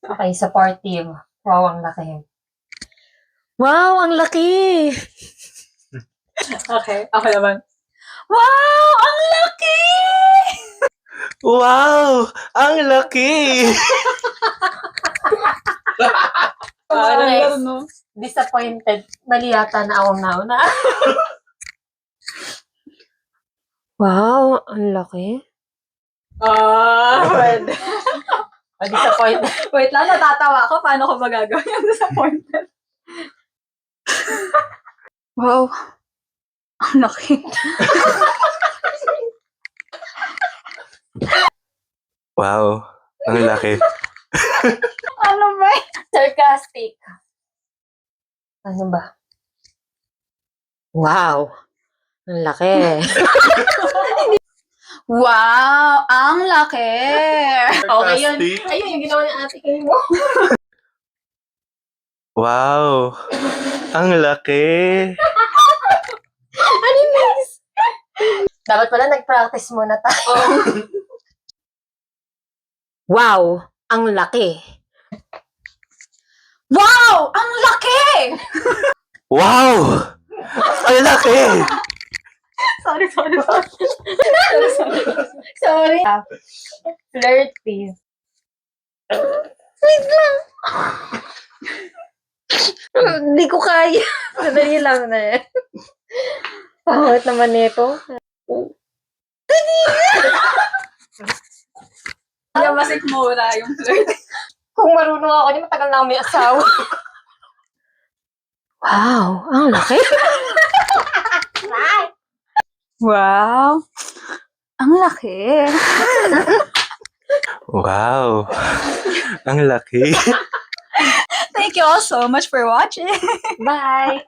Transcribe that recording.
Okay, supportive. Wow, ang laki. Wow, ang laki! Okay, ako naman. Wow! Ang laki! Wow! Ang laki! Next. no? Disappointed. Mali yata na akong nauna. Wow, ang laki. Pwede. Disappointed. Wait lang, natatawa ako. Paano ko magagawa yung disappointed? Wow. Ang laki. Wow! Ang laki. Ano ba? Sarcastic. Ano ba? Wow, ang laki. Wow! Ang laki! Okay yun. Sarcastic. Ayun, yung ginawa ng ate kayo mo. Wow! Ang laki! Dapat pala nag-practice muna tayo. Wow, ang laki. Wow! Ang laki! Wow! Ang laki! Sorry. Sorry. Flirty. Hindi ko kaya. Sadali lang na eh. Pangit naman nito. Kaya masikmura yung flirt. Kung marunong ako, di matagal na ako may asawa. Wow, ang laki. Wow! Ang laki! Wow! Ang laki! Thank you all so much for watching! Bye!